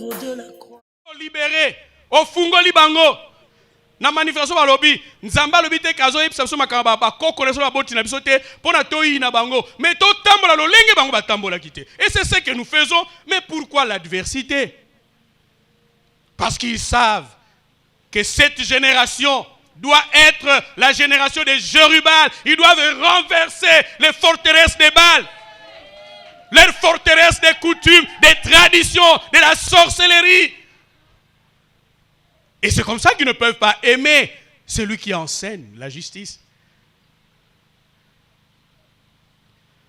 pour Dieu la croix. Libéré, au fungo libango. Na manifestation ba lobby, nzamba lobby te kazo yipsa so makamba ba koko na so ba boti na biso te pona toyi na bango, mais to tambola lo lenge bango ba tambola kité. Et c'est ce que nous faisons, mais pourquoi l'adversité? Parce qu'ils savent que cette génération doit être la génération des Jérubal. Ils doivent renverser les forteresses des Baal. Les forteresses des coutumes, des traditions, de la sorcellerie. Et c'est comme ça qu'ils ne peuvent pas aimer celui qui enseigne la justice.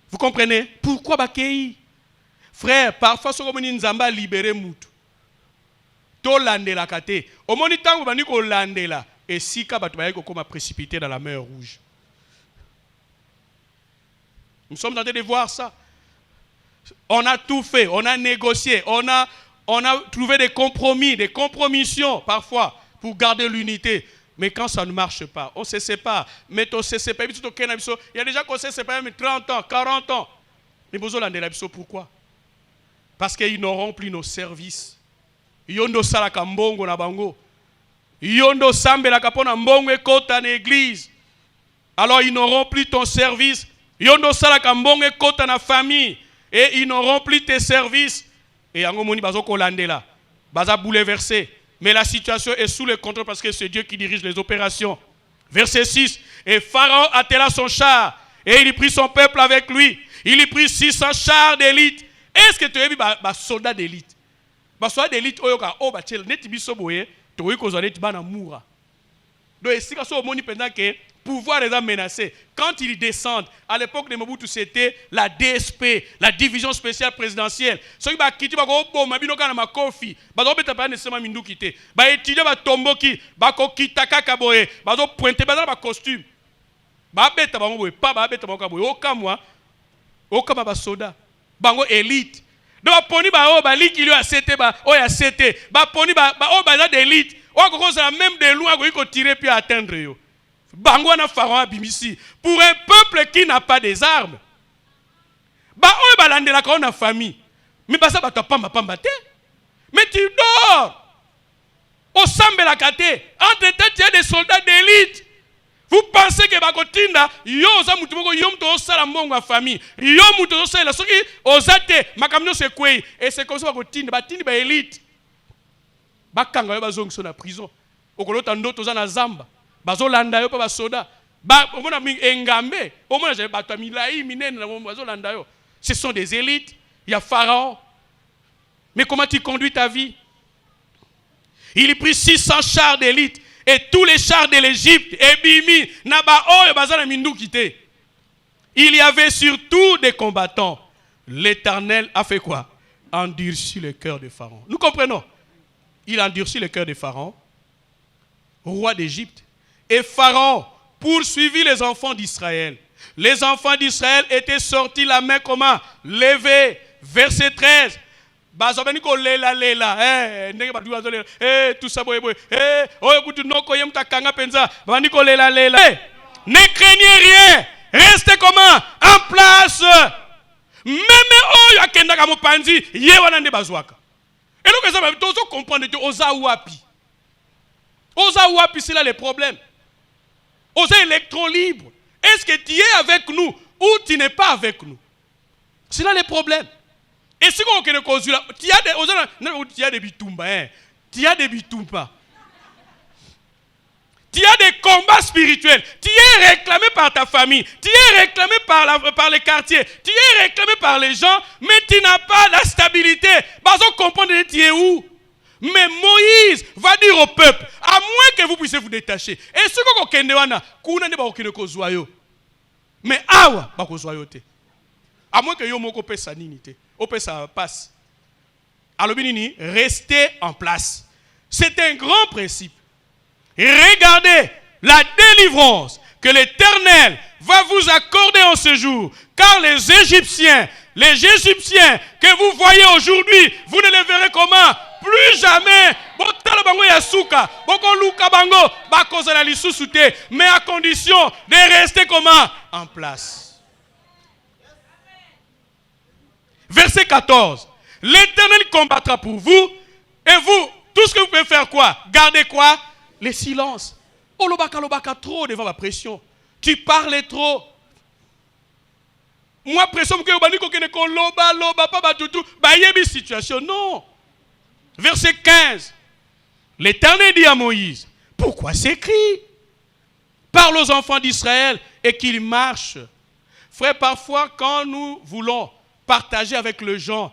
Vous comprenez? Pourquoi Bakei? Frère, parfois, ce que Nzamba a libéré Moutou. To landela kate. Au moment où on dit qu'on landela, et si Kabatouaïko a précipité dans la mer rouge. Nous sommes en train de voir ça. On a tout fait, on a négocié, on a trouvé des compromis, des compromissions parfois pour garder l'unité. Mais quand ça ne marche pas, on se sépare. Mais on se sépare. Il y a déjà qu'on se sépare 30 ans, 40 ans. Mais pourquoi? Parce qu'ils n'auront plus nos services. Yondo salaka mbongo na bango. Yondo sambela kapona mbongo ekota na église. Alors ils n'auront plus ton service. Yondo salaka mbongo ekota na famille. Et ils n'auront plus tes services. Et yango moni bazo kolandela. Baza bouleversé. Mais la situation est sous le contrôle parce que c'est Dieu qui dirige les opérations. Verset 6. Et Pharaon attela son char. Et il prit son peuple avec lui. Il y prit 600 chars d'élite. Est-ce que tu as vu des soldats d'élite? Les soldats d'élite, donc, ici, que pouvoir les a menacés. Quand ils descendent, à l'époque de Mobutu, c'était la DSP, la division spéciale présidentielle. Ceux qui ont quitté, ils ont quitté, ils ont quitté, ils ont quitté, ils ont quitté, ils ont étudié, ils ont quitté, ils ont quitté, ils ont pointé, ils ont costume. Ils ont quitté, ils ont quitté, ils soldats, bango élite. Donc poni ba o ba likili o acete ba o ya acete ba poni ba o ba za d'élite o ko ça même de loin ko tirer puis atteindre yo. Bango na Pharaon abimisi pour un peuple qui n'a pas des armes. Ba o ba landela ko na famille. Mais ba ça ba to pamba pamba te. Mais tu dors. Au sambela kate entre-temps tu as des soldats d'élite. Vous pensez que bakotinda yo za mutu moko yo mutu osala mbongo ya famille yo mutu osala soki ozate makamno se kwei et c'est comme ça bakotinda batindi ba élite bakanga yo bazongiso na prison okolota ndoto za na zamba bazolanda yo pa basoda ba omona engambe omona je bato milai minene na bazolanda yo. Ce sont des élites. Il y a Pharaon. Mais comment tu conduis ta vie? Il prit 600 chars d'élite. Et tous les chars de l'Égypte, il y avait surtout des combattants. L'Éternel a fait quoi? Endurci le cœur de Pharaon. Nous comprenons. Il a endurci le cœur de Pharaon, roi d'Égypte. Et Pharaon poursuivit les enfants d'Israël. Les enfants d'Israël étaient sortis la main comment? Levée. Verset 13. Bazobeni lela lela ndenge batu bazolela tout ça boye boye oyo kutu noko yem takanga penza bani ko lela lela ne craignez rien, restez comment? En place. Même oyo akenda ka mopanzi ye wana nde bazwaka. Et donc ça va tous comprendre que oza wapi c'est là le problème. Oza électron libre. Est-ce que tu es avec nous ou tu n'es pas avec nous? C'est là le problème. Et si on connaît cause là, tu as des bitumba, tu as des bitumba. Tu as des combats spirituels. Tu es réclamé par ta famille, tu es réclamé par les quartiers, tu es réclamé par les gens, mais tu n'as pas la stabilité. Bazo comprendre tu es où? Mais Moïse va dire au peuple, à moins que vous puissiez vous détacher. Et si vous connaissez wana, kuna ne ba okene kozwa yo. Mais awa ba kozwa yo te. À moins que yo moko pesa nini te. Ça passe. Alors, restez en place. C'est un grand principe. Regardez la délivrance que l'Éternel va vous accorder en ce jour. Car les Égyptiens que vous voyez aujourd'hui, vous ne les verrez comment? Plus jamais. Mais à condition de rester comment? En place. Verset 14. L'Éternel combattra pour vous Et vous, tout ce que vous pouvez faire quoi? Gardez quoi? Les silences. Oh, lobaka trop devant ma pression. Tu parlais trop. Moi, pression que loba, pas batutu, bayebi situation. Non. Verset 15. L'Éternel dit à Moïse, pourquoi s'écrit? Parle aux enfants d'Israël et qu'ils marchent. Frère, parfois, quand nous voulons partager avec les gens,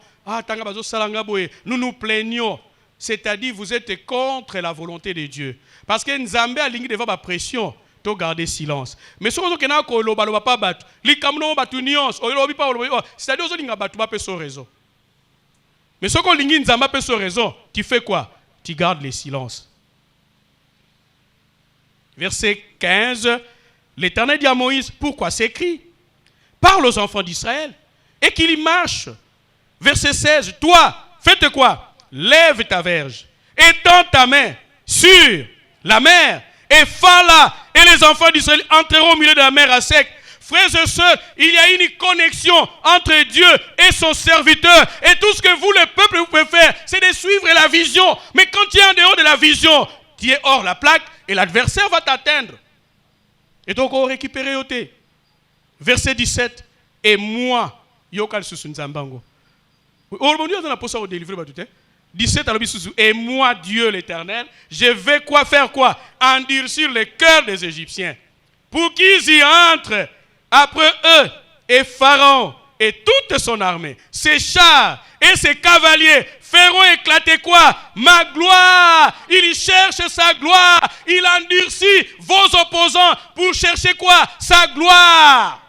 nous nous plaignons. C'est-à-dire, vous êtes contre la volonté de Dieu. Parce que Nzambe a ligné devant ma pression, tu garder silence. Mais si vous avez un pas battu, c'est-à-dire, vous avez un raison. Mais si vous avez une raison, tu fais quoi? Tu gardes les silences. Verset 15, l'Éternel dit à Moïse, pourquoi s'écrit? Parle aux enfants d'Israël et qu'ils y marchent. Verset 16, toi, faites quoi? Lève ta verge, étends ta main sur la mer et fends-la, et les enfants d'Israël entreront au milieu de la mer à sec. Frères et sœurs, il y a une connexion entre Dieu et son serviteur. Et tout ce que vous, le peuple, vous pouvez faire, c'est de suivre la vision. Mais quand tu es en dehors de la vision, tu es hors la plaque et l'adversaire va t'atteindre. Et donc, on récupère au thé. Verset 17. Et moi, Yokal Susunzambango. Aujourd'hui, on a posé au délivrer. 17 et moi, Dieu l'Éternel, je vais quoi faire quoi? Endurcir le cœur des Égyptiens pour qu'ils y entrent après eux et Pharaon et toute son armée, ses chars et ses cavaliers feront éclater quoi? Ma gloire. Il cherche sa gloire. Il endurcit vos opposants pour chercher quoi? Sa gloire.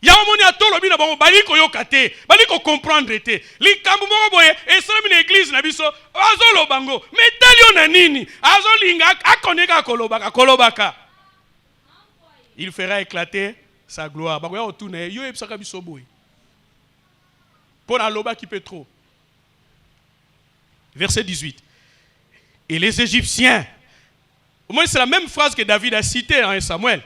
Yamoni atolo bina bango baliko yokate baliko comprendre te likambo moko boye esalami na église na biso azolo bango metalio na nini azolinga akoneka kolobaka il fera éclater sa gloire bakoya otuna yo ebisaka biso boye pour aloba qui peut trop. Verset 18. Et les Égyptiens, au moins c'est la même phrase que David a citée en Samuel.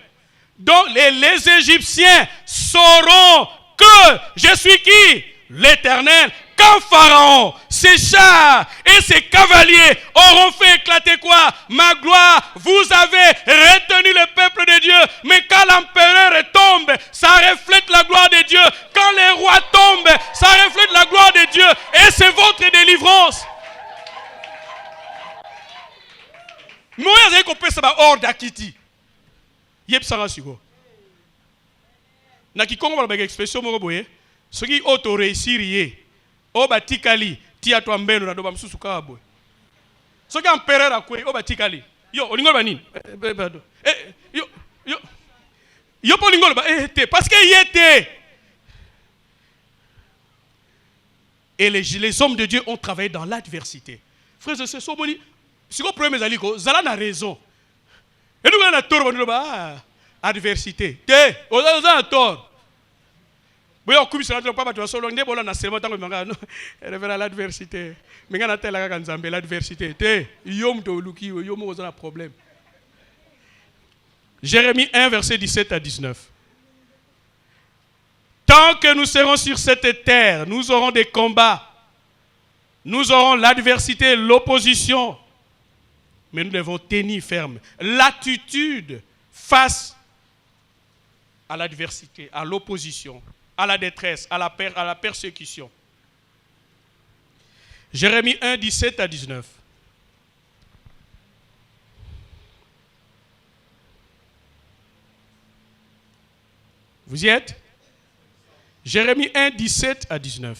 Donc les Égyptiens sauront que je suis qui? L'Éternel. Quand Pharaon, ses chars et ses cavaliers auront fait éclater quoi? Ma gloire. Vous avez retenu le peuple de Dieu. Mais quand l'empereur tombe, ça reflète la gloire de Dieu. Quand les rois tombent, ça reflète la gloire de Dieu. Et c'est votre délivrance. Moi, j'ai compris ça hors d'Akiti. Yep sanga siko. Na kikongo ba expression moko boye, soki auto réussir yé. O batikali ti atwa mbeno na doba msusu ka boye. Soki empereur akwe o batikali. Yo olingo ba nini? Pardon. Yo po olingo ba te parce que yete. Et les hommes de Dieu ont travaillé dans l'adversité. Frères et sœurs, soboli, si vous prenez mes aliko, zala na raison. Et nous, on a tort, on a adversité. On a tort. Mais on coupe sur la papa, tu vas solo, on a seulement tant que l'adversité. Mais on a tel l'adversité. Yom to luki, yom on a un problème. Jérémie 1, verset 17 à 19. Tant que nous serons sur cette terre, nous aurons des combats. Nous aurons l'adversité, l'opposition. Mais nous devons tenir ferme. L'attitude face à l'adversité, à l'opposition, à la détresse, à la persécution. Jérémie 1, 17 à 19. Vous y êtes? Jérémie 1, 17 à 19.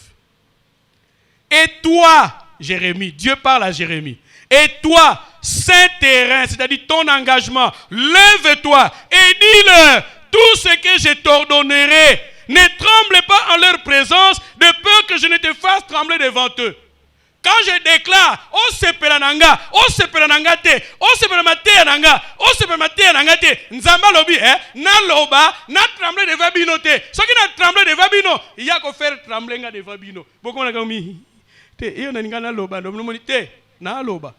Et toi, Jérémie, Dieu parle à Jérémie. Et toi, saint terrain, c'est-à-dire ton engagement, lève-toi et dis-leur tout ce que je t'ordonnerai. Ne tremble pas en leur présence, de peur que je ne te fasse trembler devant eux. Quand je déclare, oh sepelananga, oh sepelananga te, oh sepelamate nanga, oh sepelamate nanga te, nzamba lobi, na loba, na trembler devant bino te. Ce qui n'a tremblé devant bino, il y a qu'à faire trembler devant bino. Beaucoup on a comme te, il y a na loba, te, na loba.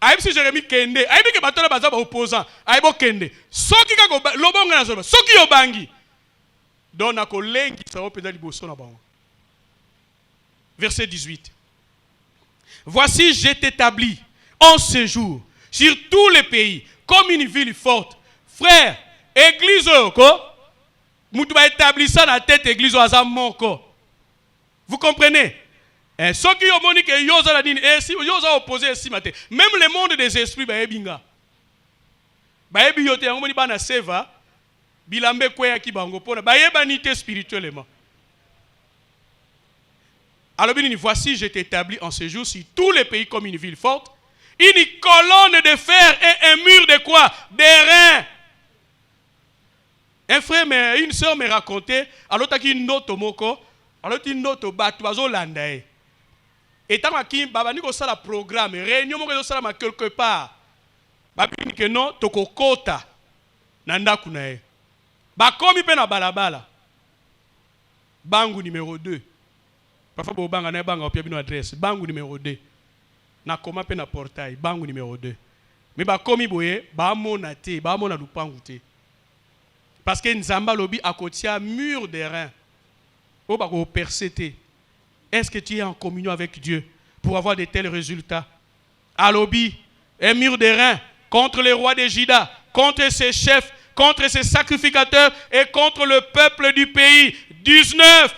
Aïe si Jérémie kende, aïe que batola baza ba opposant, aïe bo kende. Soki ka ko lobonga na soba, soki yobangi. Donc na ko lengi ça va peut-être liboso na bango. verset 18. Voici, je t'établis en ce jour sur tous les pays comme une ville forte. Frère, église, vous établir ça dans la tête église vous comprenez? Ceux qui ont dit que Yosa la dit, Yosa opposé ici matin. Même le monde des esprits, binga. Baebi yote yango moni bana seva bilambe kwea ki bango pona bayeba nité spirituellement. Alors bien, voici, je t'établis en ce jour sur tous les pays comme une ville forte, une colonne de fer et un mur de quoi? D'airain. Un frère, une soeur me racontait, alors qu'il y a une note au moko, alors qu'il y a une note au batoiseau landae. Et tant qu'il y a un programme, réunion quelque part, babini que non, toko kota, nanda kunae. Bakomi pe na balabala. Bangu numéro 2. Parfois, vous avez une adresse. Bangu numéro 2. Na koma pe na portail. Bangu numéro 2. Mais bakomi boye, ba mona te, ba mona lupangu te. Parce que Nzamba lobi a côté mur de rein. Au bako persété. Est-ce que tu es en communion avec Dieu pour avoir de tels résultats? À lobby, un mur de rein contre les rois de Juda, contre ses chefs, contre ses sacrificateurs et contre le peuple du pays. 19,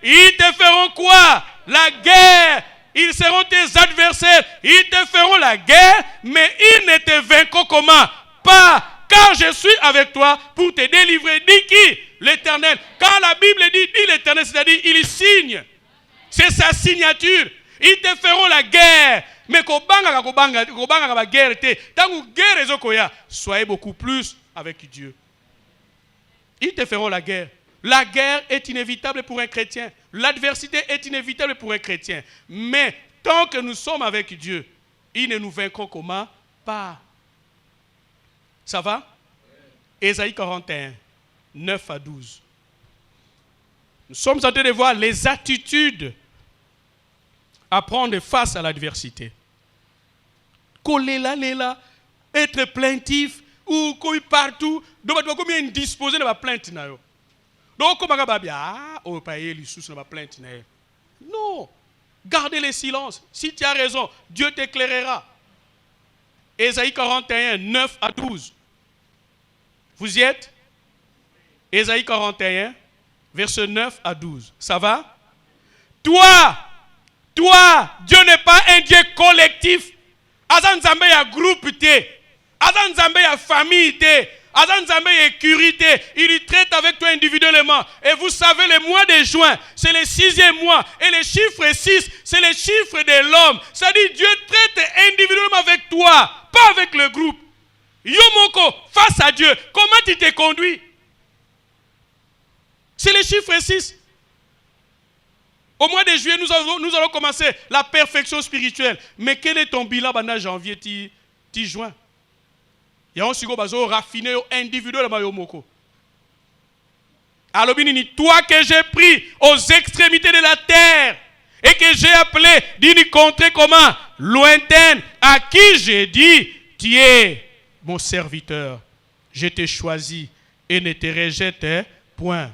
ils te feront quoi? La guerre. Ils seront tes adversaires. Ils te feront la guerre, mais ils ne te vaincront comment? Pas. Car je suis avec toi pour te délivrer. Dit qui? L'Éternel. Quand la Bible dit l'Éternel, c'est-à-dire il signe. C'est sa signature. Ils te feront la guerre. Mais soyez beaucoup plus avec Dieu. Ils te feront la guerre. La guerre est inévitable pour un chrétien. L'adversité est inévitable pour un chrétien. Mais tant que nous sommes avec Dieu, ils ne nous vaincront comment? Pas. Ça va? Ésaïe 41, 9 à 12. Nous sommes en train de voir les attitudes à prendre face à l'adversité. Coller là, être plaintif, ou courir partout, donc tu vas disposer de ma plainte. Donc, comment tu vas payer les sous de ma plainte? Non. Gardez le silence. Si tu as raison, Dieu t'éclairera. Ésaïe 41, 9 à 12. Vous y êtes? Ésaïe 41, verset 9 à 12. Ça va? Toi, Dieu n'est pas un Dieu collectif. Azan Nzambe ya groupe te. Azan Nzambe ya famille te. Azan Nzambe ya écurie te. Il traite avec toi individuellement. Et vous savez, le mois de juin, c'est le 6e mois. Et le chiffre 6, c'est le chiffre de l'homme. C'est-à-dire, Dieu traite individuellement avec toi, pas avec le groupe. Yomoko, face à Dieu, comment tu te conduis? C'est le chiffre 6. Au mois de juillet, nous allons commencer la perfection spirituelle. Mais quel est ton bilan pendant janvier, juin? Il y a un sigo bazo raffiné individuellement yomoko. Alors toi que j'ai pris aux extrémités de la terre et que j'ai appelé d'une contrée comment? Lointaine, à qui j'ai dit, tu es mon serviteur, je t'ai choisi et ne te rejette point.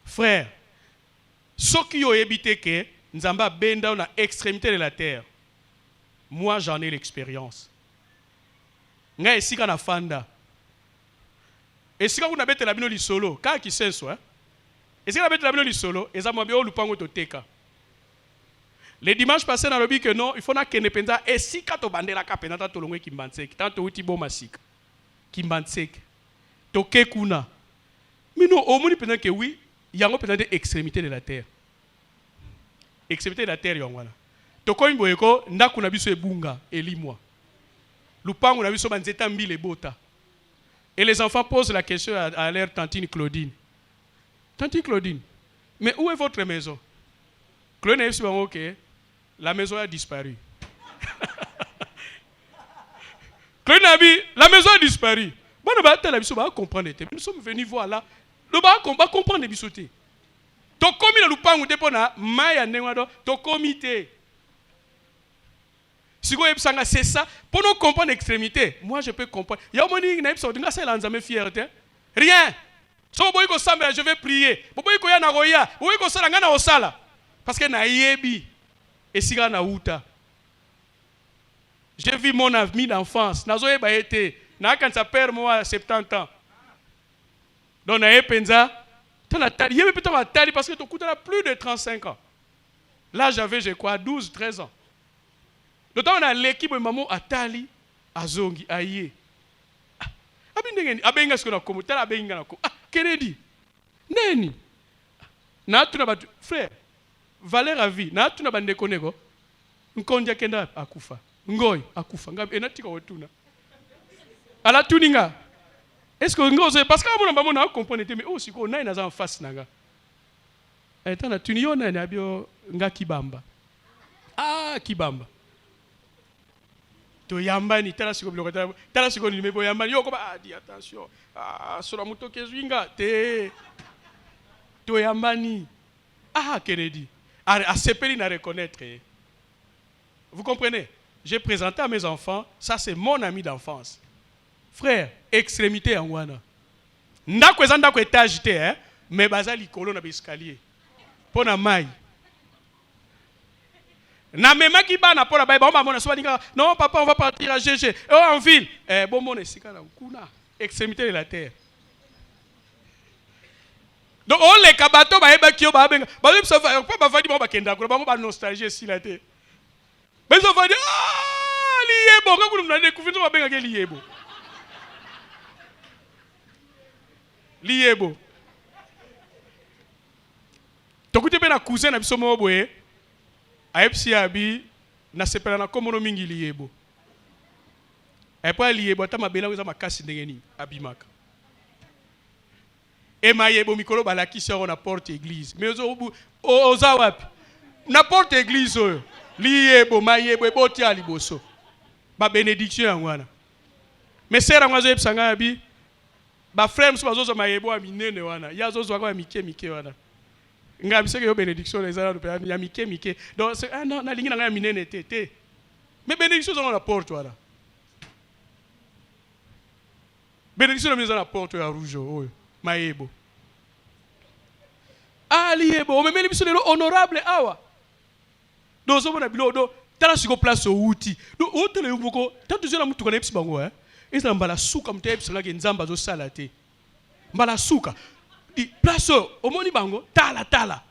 Frère, ceux qui ont habité que Nzamba benda dans l'extrémité de la terre, moi j'en ai l'expérience. Nga esika na fanda. Esika kuna bete la bino li solo, ka ki senso esika na bete la bino li solo, eza mwa bio lupango toteka. Le dimanche passé dans le but que non, il faut na kene penza esika to bandela ka penata to longwe kimbanseki, tanto uti bo masika. Kimbanseki. Toke kuna. Mais non, au moins penza que oui, il y a un peu d'extrémité de la terre. Extrémité de la terre, yongwana. Toko imboyeko, ndaku na biso ebunga, elimwa. Lupangu na biso banzeta mbile bota. Et les enfants posent la question à leur tantine Claudine. Tantine Claudine, mais où est votre maison? Claudine a dit, ok, la maison a disparu. Claudine a dit, la maison a disparu. Bon, nous allons comprendre. Nous sommes venus voir là. Nous allons comprendre les bisoutés. To komi na lupangu depona maya nengwado to comité. Si vous avez c'est ça pour nous comprendre l'extrémité. Moi je peux comprendre. Il y a un moment où ça dinga ça lanzame fierté. Rien. So boy ko samba je vais prier. Boy ko ya na roya. Boy ko sala ngana osala. Parce que naïebi et si na uta. J'ai vu mon ami d'enfance. Nazoé ba été. Na quand ça perd moi à 70 ans. Donc naïe penza. Il y avait peut-être un tali parce que tu coûtes plus de 35 ans. Là j'avais je crois 12, 13 ans. Donc on a l'équipe de maman à tali à zongi aïe. Abindengeni abenga ce qu'on a comme tala abenga na ko. Ah Kennedy. Neni. Na tuna ba frère. Valeur à vie. Na tuna ba ndeko nego. Nkonja kenda akufa. Ngoi akufa. Ngabe enatika wotuna. Ala tuninga. Est-ce que ngoze parce que mon maman na comprendre mais oh siko na ina en face nanga. Etana tunio na na bio nga kibamba. Ah kibamba. To yambani tala siko biloko tala siko ni mebo yambani yo ko ba di attention. Ah sura muto kezwinga te. To yambani. Ah Kennedy. À sepeli na reconnaître. Vous comprenez? J'ai présenté à mes enfants, ça c'est mon ami d'enfance. Frère, extrémité en wana. Ndako ezanda ko étage te hein, mais baza likolo na escalier. Pona mai. Na mema ki ba na pona ba ba mona so balinga. Non papa, on va partir à GG. Oh en ville. Bon mon esika na kuna. Extrémité de la terre. Donc on les kabato ba eba kio ba benga. Ba le ça va pas ba di ba kenda ko ba nostalgie si la terre. Mais ça va dire ah liebo quand vous nous découvrir ça va benga ke liebo. Liebo. Tokute pe na cousin na biso mo boye. Aepsi abi na sepela na komono mingi liebo. E pa liebo ta mabela ko za makasi ndengeni abimaka. E mayebo mikolo balaki soro na porte église. Mais oza wapi? Na porte église oyo. Liebo mayebo e boti ali boso. Ba bénédiction ngwana. Mais sera ngwazo epsanga abi ba frère mso bazozo mayebo a minene wana ya zozo kwa mike wana nga biseke yo bénédiction les ala ya mike donc ah non na lingi na nga minene te mais bénédiction dans la porte wana bénédiction dans la porte ya rouge oyo mayebo ali yebo o memeli biso lelo honorable awa donc so bona bilo do tala siko place o uti do o tele yumoko tantu zela mutu kana epsi bango hein. Et ça mbala suka mtebisanga ke nzamba zo sala te mbala suka di place au moni bango tala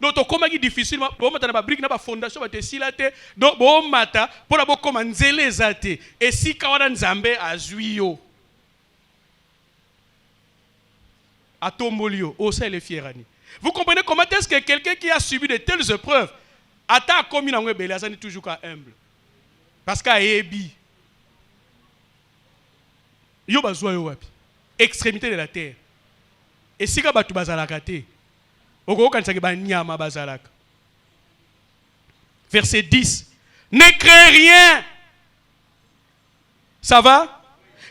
donc to koma ki difficile bo mata na ba brique na ba fondation ba te silate donc bo mata pona bo koma nzele ezate et si kawada nzambe azwiyo atombolio o ça le fierani. Vous comprenez comment est-ce que quelqu'un qui a subi de telles épreuves ata komi na ngwe bele azani toujours ka humble parce qu'a ebi yo bazwa yo wapi extrémité de la terre et si ka batu bazalaka te oko kanisa ke banyama bazalaka. Verset 10 ne crains rien, ça va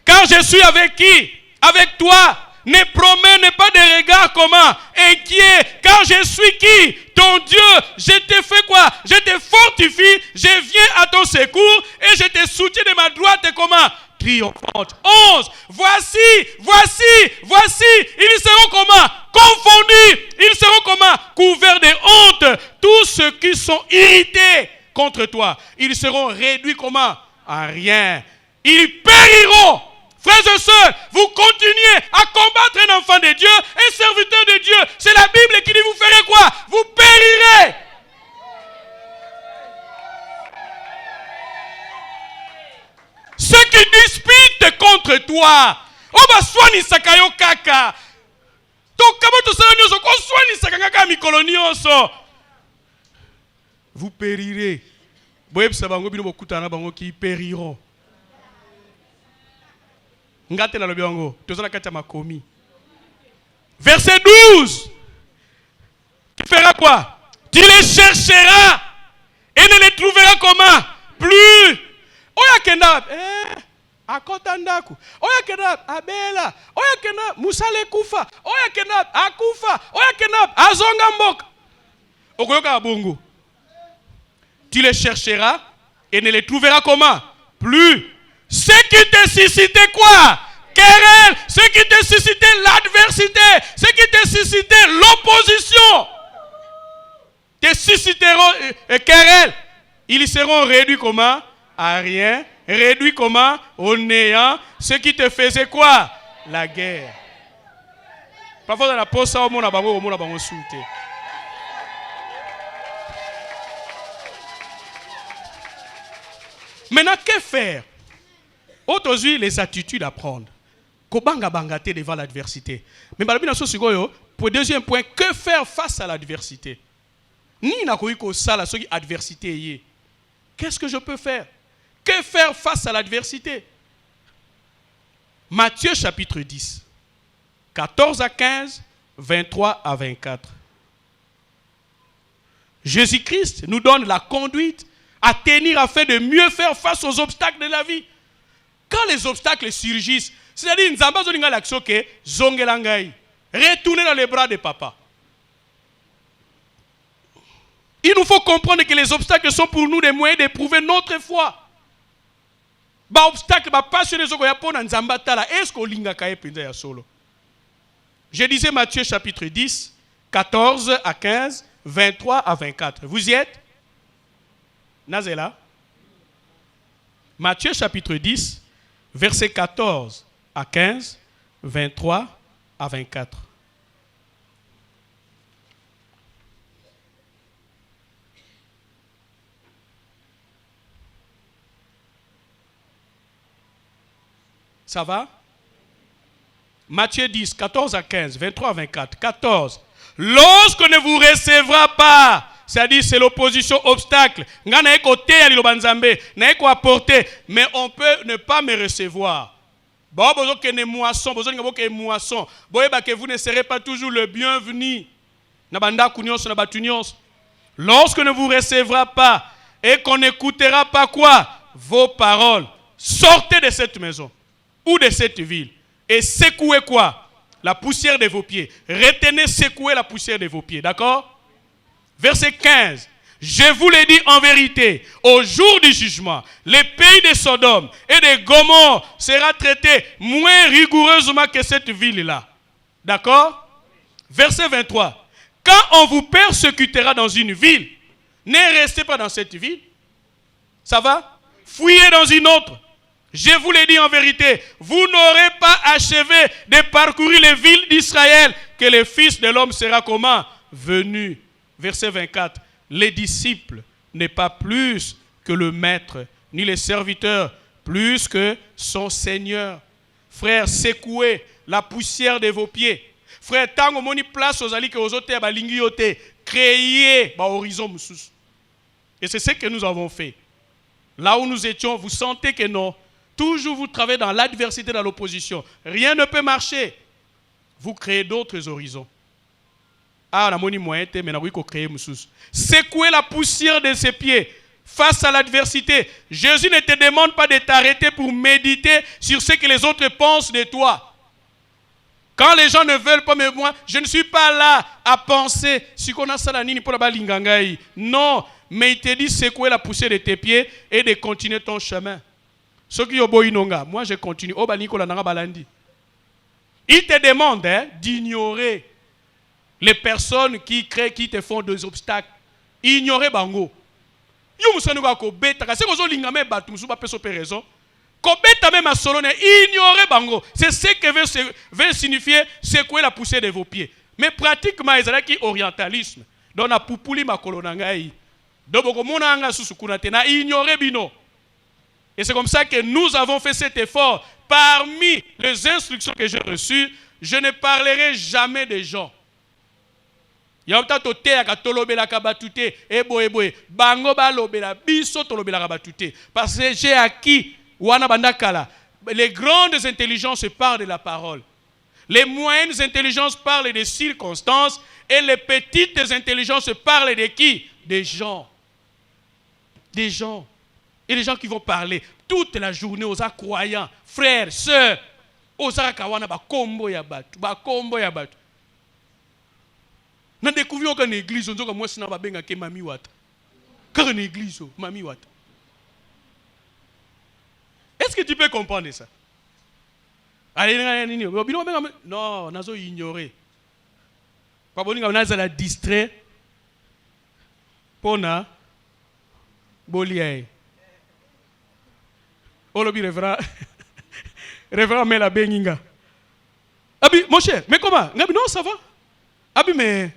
car je suis avec qui? Avec toi. Ne promène pas de regards comment inquiet car je suis qui? Ton Dieu. Je te fais quoi? Je te fortifie, je viens à ton secours et je te soutiens de ma droite comment? Triomphante. 11. Voici, ils seront comment? Confondus. Ils seront comment? Couverts de honte. Tous ceux qui sont irrités contre toi, ils seront réduits comment? À rien. Ils périront. Frères et sœurs, vous continuez à combattre un enfant de Dieu, un serviteur de Dieu. C'est la Bible qui dit vous ferez quoi? Vous périrez. Ceux qui disputent contre toi, obaswani sakayo kaka. Vous périrez. Qui périront. Verset 12. Tu feras quoi? Tu les chercheras et ne les trouveras comment? Plus. Oya kenda akota ndaku. Oya kenda abela. Oya kenda musale kufa. Oya kenda akufa. Oya kenda azonga mboka. Okoyoka abongo. Tu les chercheras et ne les trouveras comment? Plus. Ce qui te suscitait quoi? Querelle. Ce qui te suscitait l'adversité. Ce qui te suscitait l'opposition. susciteront querelle. Ils seront réduits comment? À rien. Réduits comment? Au néant. Ce qui te faisait quoi? La guerre. Parfois dans la poste, au monde a bango souté. Maintenant, que faire? Aujourd'hui, les attitudes à prendre. Kobanga bangate devant l'adversité. Mais pour le deuxième point, que faire face à l'adversité? Ni na koiko sala soki adversité yé. Qu'est-ce que je peux faire? Que faire face à l'adversité? Matthieu chapitre 10, 14 à 15, 23 à 24. Jésus-Christ nous donne la conduite à tenir afin de mieux faire face aux obstacles de la vie. Quand les obstacles surgissent, c'est-à-dire, retournez dans les bras de papa. Il nous faut comprendre que les obstacles sont pour nous des moyens d'éprouver notre foi. Je disais Matthieu chapitre 10, 14 à 15, 23 à 24. Vous y êtes? Nazela? Matthieu chapitre 10, versets 14 à 15, 23 à 24. Ça va? Matthieu 10, 14 à 15, 23 à 24. 14. Lorsqu'on ne vous recevra pas, c'est-à-dire c'est l'opposition obstacle, mais on peut ne pas me recevoir. Vous ne serez pas toujours le bienvenu. Lorsqu'on ne vous recevra pas et qu'on n'écoutera pas quoi? Vos paroles. Sortez de cette maison ou de cette ville et secouez quoi? La poussière de vos pieds. Retenez, secouez la poussière de vos pieds. D'accord? Verset 15. Je vous l'ai dit en vérité, au jour du jugement, les pays de Sodome et de Gomorrhe sera traité moins rigoureusement que cette ville-là. D'accord? Verset 23. Quand on vous persécutera dans une ville, ne restez pas dans cette ville. Ça va? Fuyez dans une autre. Je vous l'ai dit en vérité, vous n'aurez pas achevé de parcourir les villes d'Israël que le Fils de l'homme sera comment? Venu. Verset 24. Les disciples n'est pas plus que le maître, ni les serviteurs plus que son Seigneur. Frère, secouez la poussière de vos pieds. Frère, tant que moni place aux alliés que aux autres balingiote, créez ba horizon moussous. Et c'est ce que nous avons fait. Là où nous étions, vous sentez que non. Toujours vous travaillez dans l'adversité, dans l'opposition. Rien ne peut marcher. Vous créez d'autres horizons. Ah, on a moni moyen, mais on a créé moussous. Secouez la poussière de ses pieds face à l'adversité. Jésus ne te demande pas de t'arrêter pour méditer sur ce que les autres pensent de toi. Quand les gens ne veulent pas, mais moi, je ne suis pas là à penser si on a ça la nini pour la balingangaï. Non, mais il te dit secouer la poussière de tes pieds et de continuer ton chemin. Ce qui est moi je continue. Il te demande d'ignorer les personnes qui créent, qui te font des obstacles. Ignorer bango. Ignorer bango. C'est ce que veut signifier secouer la poussière de vos pieds. Mais pratiquement, il y a qui orientalisme. Donc, on a poupuli ma colonangaï. Donc, on a ignoré bino. Et c'est comme ça que nous avons fait cet effort. Parmi les instructions que j'ai reçues, je ne parlerai jamais des gens. Parce que j'ai acquis, les grandes intelligences parlent de la parole. Les moyennes intelligences parlent des circonstances. Et les petites intelligences parlent de qui? Des gens. Des gens. Et les gens qui vont parler toute la journée aux croyants, frères, sœurs, aux akawana bakombo ya batu, bakombo ya batu. N'a découvert qu'une église, on dit que moi c'est pas benga ke mami wata. Car une église, mami wata. Est-ce que tu peux comprendre ça? Non, nazo ignorer. Pas bon, on a la distrait. Pona Boliae. Olobi révérend. Révérend Mela Benginga. Abi, mon cher, mais comment? Ngabi, non, ça va. Abi, mais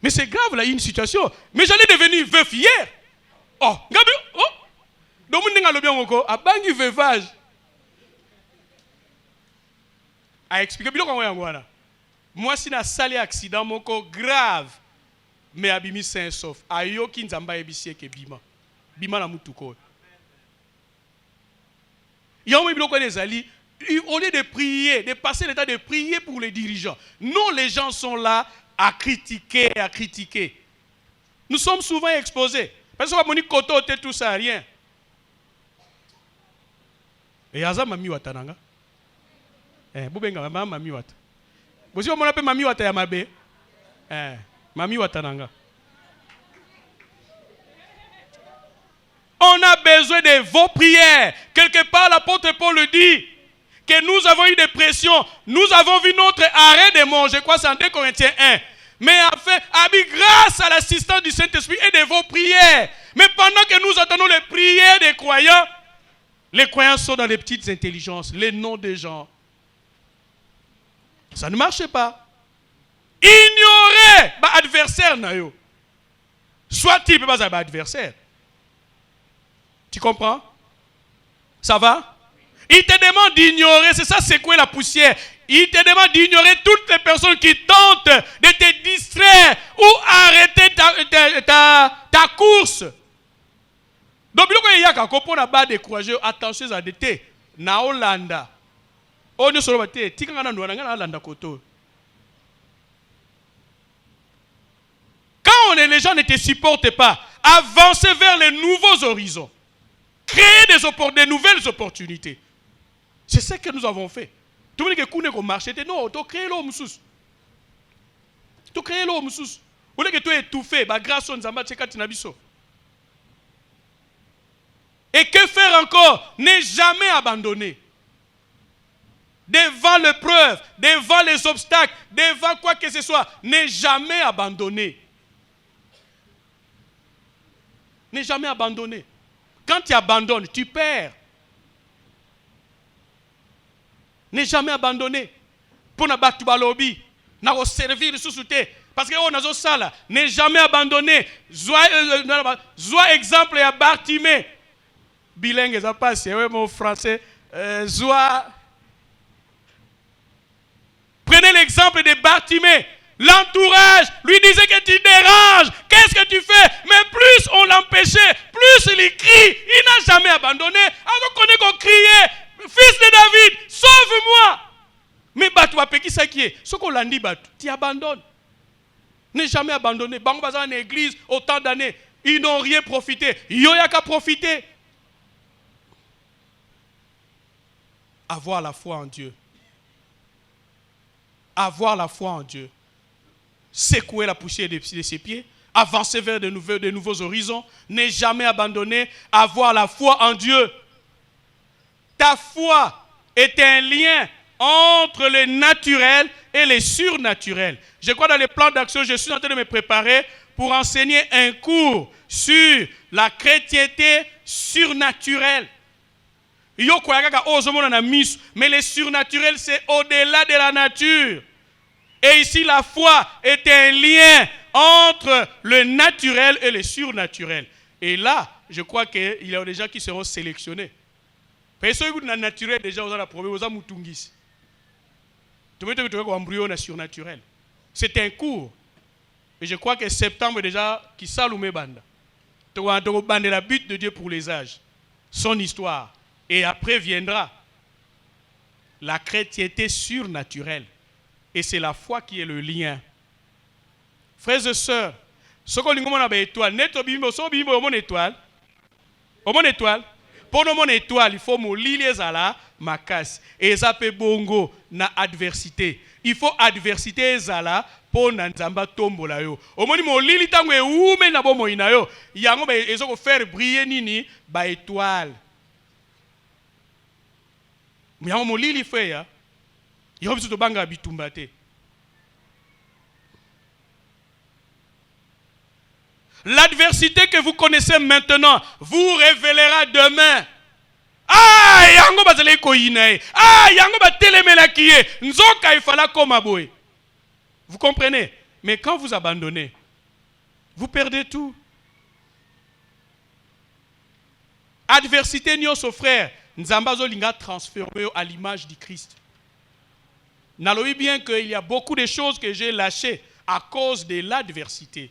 c'est grave là, il y a une situation. Mais j'allais devenir veuf hier. Oh, Ngabi, oh. Donc, on a le bien encore. A bangi veuvage. A expliqué, bien comment on a. Moi, si na salé accident, mon corps grave. Mais abimi sain sauf. Ayo ki nzamba ebisie ke bima. Bima na mutuko. Y'a un biloko des alliés. Au lieu de prier, de passer le temps de prier pour les dirigeants. Non, les gens sont là à critiquer, à critiquer. Nous sommes souvent exposés. Parce que mon koto tout ça, rien. Et Aza mami watananga. Bubenga mami wata. Vous savez, on appelle mami wata yamabe. Mami watananga. On a besoin de vos prières. Quelque part, l'apôtre Paul le dit. Que nous avons eu des pressions. Nous avons vu notre arrêt de mort. Je crois que c'est en 2 Corinthiens 1. Mais enfin, grâce à l'assistance du Saint-Esprit et de vos prières. Mais pendant que nous attendons les prières des croyants sont dans les petites intelligences, les noms des gens. Ça ne marche pas. Ignorer l'adversaire. Soit-il peut pas avoir adversaire. Tu comprends? Ça va? Il te demande d'ignorer, c'est ça, c'est quoi la poussière? Il te demande d'ignorer toutes les personnes qui tentent de te distraire ou arrêter ta course. Donc, il y a quand on a pas découragé, attention à l'été. Na Hollanda. On est sur le thé. Quand les gens ne te supportent pas, avancez vers les nouveaux horizons. Créer des nouvelles opportunités. C'est ce que nous avons fait. Tout le monde qui a marché, non, tu as créé l'homme sous. Tu as créé l'homme sous. Vous voulez que tu aies étouffé, grâce à Nzamba Tchekatinabiso. Et que faire encore? Ne jamais abandonner. Devant l'épreuve, devant les obstacles, devant quoi que ce soit, ne jamais abandonner. Ne jamais abandonner. Quand tu abandonnes, tu perds. Ne jamais abandonner. Pour ne pas balobi, na servir sous-souté. Parce que on a ça là. Ne jamais abandonner. Soit exemple à Bartimée. Bilingue, ça passe. Oui, mon français. Prenez l'exemple de Bartimée. L'entourage lui disait que tu déranges. Qu'est-ce que tu fais? Mais plus on l'empêchait, plus il crie. Il n'a jamais abandonné. Alors qu'on est qu'on criait, fils de David, sauve-moi. Mais tu vas payer ça qui est. Ce qu'on l'a dit, tu abandonnes. Ne jamais abandonner. Bango Baza en église, autant d'années, ils n'ont rien profité. Ils n'ont qu'à profiter. Avoir la foi en Dieu. Avoir la foi en Dieu. Secouer la poussière de ses pieds, avancer vers de nouveaux horizons, ne jamais abandonner, avoir la foi en Dieu. Ta foi est un lien entre le naturel et le surnaturel. Je crois dans les plans d'action, je suis en train de me préparer pour enseigner un cours sur la chrétienté surnaturelle. Mais le surnaturel, c'est au-delà de la nature. Et ici, la foi est un lien entre le naturel et le surnaturel. Et là, je crois qu'il y a des gens qui seront sélectionnés. Parce que le naturel, déjà, on a problème, on a moutungis. Tu veux dire embryon surnaturel. C'est un cours. Et je crois que septembre, déjà, qui s'allume banda. Tu vas bande la but de Dieu pour les âges. Son histoire. Et après viendra la chrétienté surnaturelle. Et c'est la foi qui est le lien. Frères et sœurs, ce qu'on dit, on a une étoile. Une étoile. Une étoile. Pour mon étoile, il faut m'oublier ça ma casse. Et ça peut bongo na adversité. Il faut adversité ça là pour n'anzamba tombo la yo. Au moins mon lili tango e oume na bomo ina yo. Yango ba ezoko faire briller nini ba étoile. Yango mon lili fait ya. Il y a besoin de banga bitumbate. L'adversité que vous connaissez maintenant vous révélera demain. Ah, yango bazale ko yinae. Ah, yango ba telemela kiye. Nzoka ifala koma boy. Vous comprenez? Mais quand vous abandonnez, vous perdez tout. Adversité nyonso frère, nzamba zo linga transformé à l'image du Christ. Nalobi bien qu'il y a beaucoup de choses que j'ai lâchées à cause de l'adversité.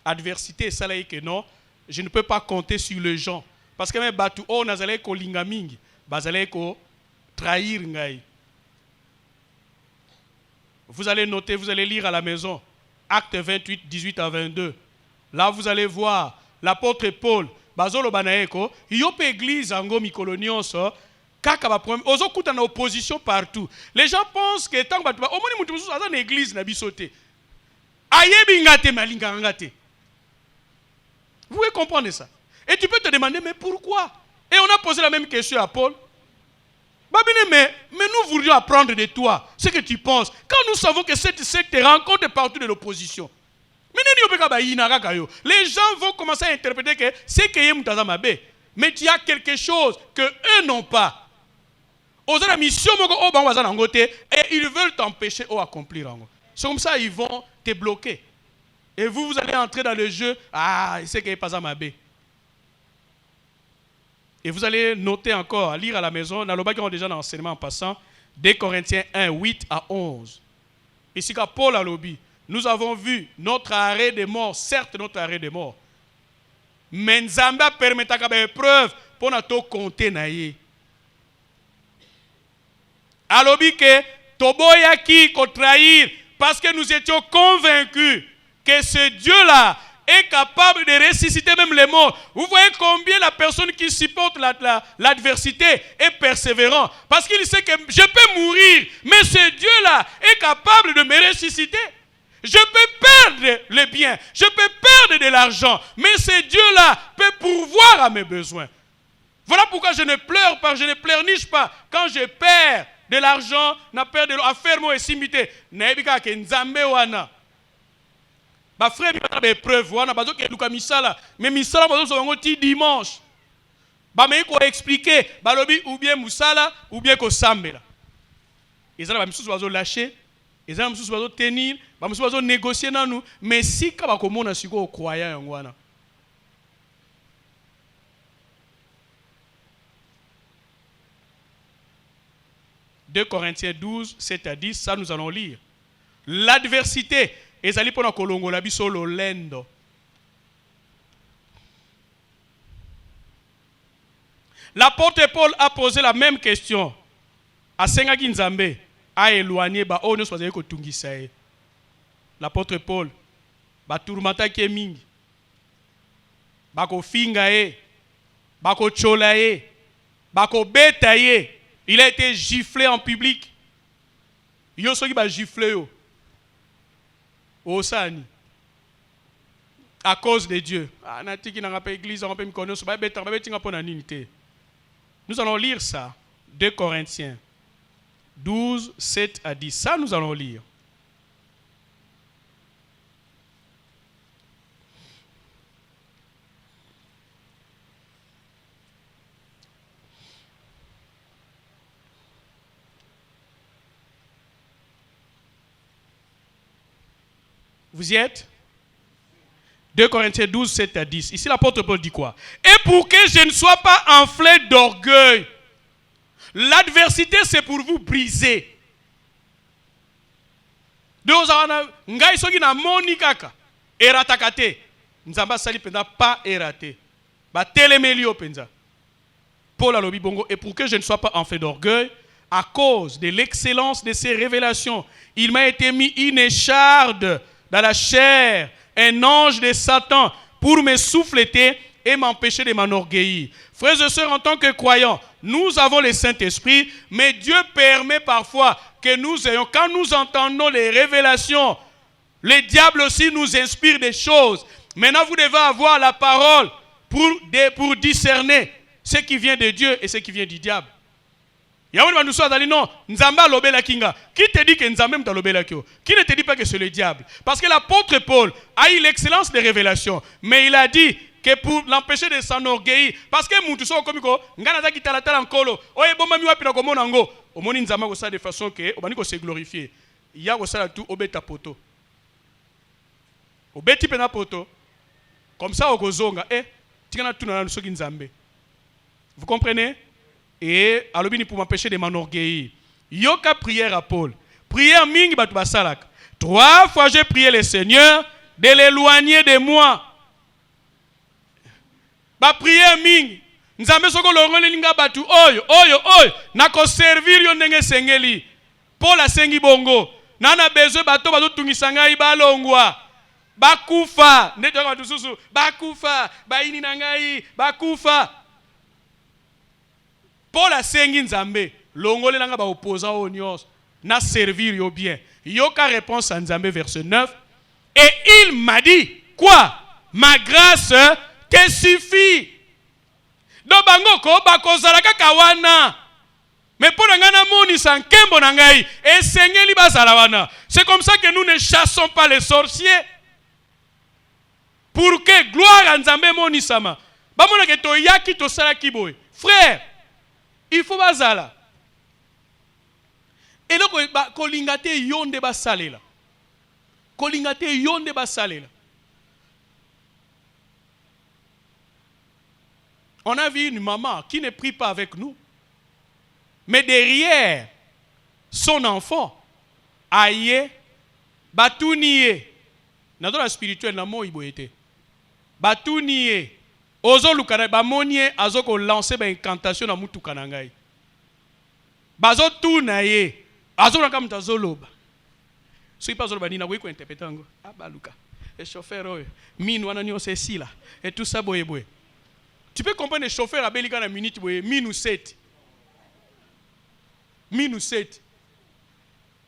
Adversité, ça là que non, je ne peux pas compter sur les gens. Parce que même batu o nazale ko linga mingi, bazale ko trahir ngai. Vous allez noter, vous allez lire à la maison, Acte 28, 18 à 22. Là, vous allez voir l'apôtre Paul, bazolo banaeko, yope église ango mikolonionso, kaka ba problème, ozo kuta na opposition partout. Les gens pensent que tant que au moni mutu mususu aza na église na bisote. Ayebi ngate malinga ngate. Vous pouvez comprendre ça. Et tu peux te demander, mais pourquoi? Et on a posé la même question à Paul. Mais nous voudrions apprendre de toi ce que tu penses. Quand nous savons que cette secte rencontre partout de l'opposition. Les gens vont commencer à interpréter que c'est que Yemutazamabe. Mais tu as quelque chose que eux n'ont pas. Et ils veulent t'empêcher d'accomplir. C'est comme ça ils vont te bloquer. Et vous allez entrer dans le jeu. Ah, c'est que Yemutazamabe. Et vous allez noter encore, lire à la maison, dans le bac qui ont déjà dans l'enseignement en passant, 2 Corinthiens 1, 8 à 11. Ici, quand Paul a lobby, nous avons vu notre arrêt de mort, certes notre arrêt de mort. Mais Nzamba permet à faire preuve pour nous compter. A lobby que Toboya qui trahir, parce que nous étions convaincus que ce Dieu-là est capable de ressusciter même les morts. Vous voyez combien la personne qui supporte l'adversité est persévérant. Parce qu'il sait que je peux mourir, mais ce Dieu-là est capable de me ressusciter. Je peux perdre les biens, je peux perdre de l'argent, mais ce Dieu-là peut pourvoir à mes besoins. Voilà pourquoi je ne pleure pas, je ne pleurniche pas. Quand je perds de l'argent, na perds de l'affaire moi et simité. Naebika ke nzambe wana. Ba frère bi ba épreuve wana bazo ke luka misala mais misala bazo so ngo ti dimanche ba me ko expliquer ba lobi ou bien musala ou bien ko sambela ezala ba misusu bazo lâcher ezala misusu bazo tenir ba misusu bazo négocier na nous mais si ka ba ko mona siko croyant yango wana 2 Corinthiens 12, 7 à 10, ça nous allons lire. L'adversité ezali pona kolongola biso lolendo. L'apôtre Paul a posé la même question à Sengaki Nzambe a éloigné ba ono soazali ko tungisa ye. L'apôtre Paul ba tourmenta ke mingi. Ba ko finga ye, ba ko chola ye, ba ko beta ye. Il a été giflé en public. Yo soki ba giflé yo. Osani. À cause de Dieu. Nous allons lire ça. 2 Corinthiens 12, 7 à 10. Ça, nous allons lire. Vous y êtes? 2 Corinthiens 12, 7 à 10. Ici, l'apôtre Paul dit quoi? Et pour que je ne sois pas enflé d'orgueil, l'adversité, c'est pour vous briser. Ngai soki na moni kaka eratakate nzamba sali penda pas eraté ba telemelio penza. Paul alobi bongo et pour que je ne sois pas enflé d'orgueil à cause de l'excellence de ces révélations, il m'a été mis une écharde dans la chair, un ange de Satan, pour me souffleter et m'empêcher de m'enorgueillir. Frères et sœurs, en tant que croyants, nous avons le Saint-Esprit, mais Dieu permet parfois que nous ayons, quand nous entendons les révélations, le diable aussi nous inspire des choses. Maintenant, vous devez avoir la parole pour discerner ce qui vient de Dieu et ce qui vient du diable. Yawon Bandousso a dit non, Nzamba lobela kinga. Qui te dit que Nzamba mta lobela kyo? Qui ne te dit pas que c'est le diable? Parce que l'apôtre Paul a eu l'excellence des révélations, mais il a dit que pour l'empêcher de s'enorgueillir, parce que Moutuso komiko, ngana za kitala tala nkolo, oye bomba mi wapi na komona ngo, omoni Nzamba ko ça de façon que obani ko se glorifier. Il y a ko ça tout obeta poto. Obeti pena poto. Comme ça okozonga tingana tuna na soki Nzambe. Vous comprenez? Et alobini pour m'empêcher de m'enorgueillir. Yoka prière à Paul. Prière mingi batu basalak. 3 fois j'ai prié le Seigneur de l'éloigner de moi. Ba prière mingi. Nzambe soko longole linga batu oyo na ko servir yo ndenge sengeli. Paul asengi bongo. Nana besoin bato bato tungisanga ibalongwa. Bakufa. Neto batu susu. Bakufa. Baini nangai. Bakufa. Paul a sengi Nzambe, longole nanga ba opposant au nyos, na servir yo bien. Yoka réponse à Nzambe verset 9. Et il m'a dit, quoi? Ma grâce te suffit. Do bango ko bakozala kaka wana. Mais pour ngana moni san kembo nangai, et sengeli bazala wana. C'est comme ça que nous ne chassons pas les sorciers. Pour que gloire à Nzambe moni sama. Ba mona ke to yaki to sala kiboy. Frère, il faut bazala. Et donc, kolingate yonde basalela. Kolingate yonde basalela. On a vu une maman qui ne prie pas avec nous. Mais derrière son enfant, aïe, batuniye. Dans la spirituelle, na mo iboyete. Batuniye. Ozo lukana ba monye azo ko lancer ba incantation na mutu kanangai. Bazo tuna ye. Azo na kamta zoloba. Si pas zoloba ni na ko interprétango. Aba luka. Et chauffeur oyo. Minu wana ni osesila. Et tout ça boye boye. Tu peux comprendre le chauffeur a belika na minute boye minu 7. Minu 7.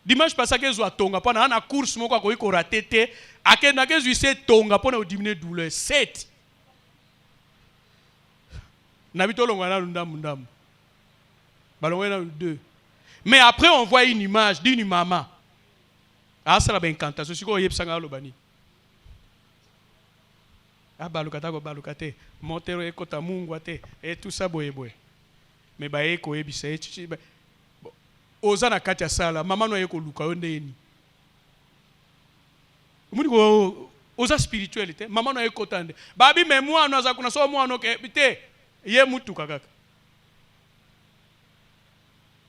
Dimanche passé que zo tonga pona na course moko ko iko ratete. Akenda ke zo se tonga pona o diminuer douleur 7. Nabitolongo na ndambu ndambu. Balongo na 2. Mais après on voit une image d'une maman. Ah ça la ben incantation siko yebsanga lobani. Ah balukata ko balukate. Montero ekota mungu ate et tout ça boye boye. Mais ba eko yebisa echichi. Ozana kati ya sala maman no yeko luka ondeni. Omuni ko oza spiritualité maman no yeko tande. Babi me moi no za kuna so moi no ke bite. Ye mutu kaka.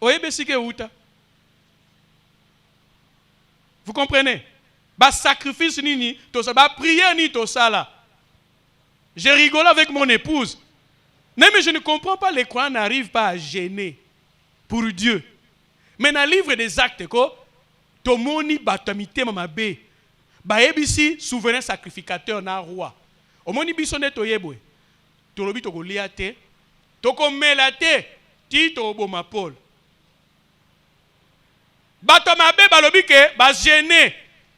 Oyebesike uta. Vous comprenez? Ba sacrifice nini, to sa ba prière ni to sala. Je rigole avec mon épouse. Non mais je ne comprends pas, les croyants n'arrivent pas à gêner pour Dieu. Mais dans le livre des actes ko to moni batamité mamabe. Ba ebisi souverain sacrificateur na roi. Omoni biso ne to yebwe. Tolobi toko liate, toko melate, ti to oboma Paul. Bato mabe balobi ke ba gêné,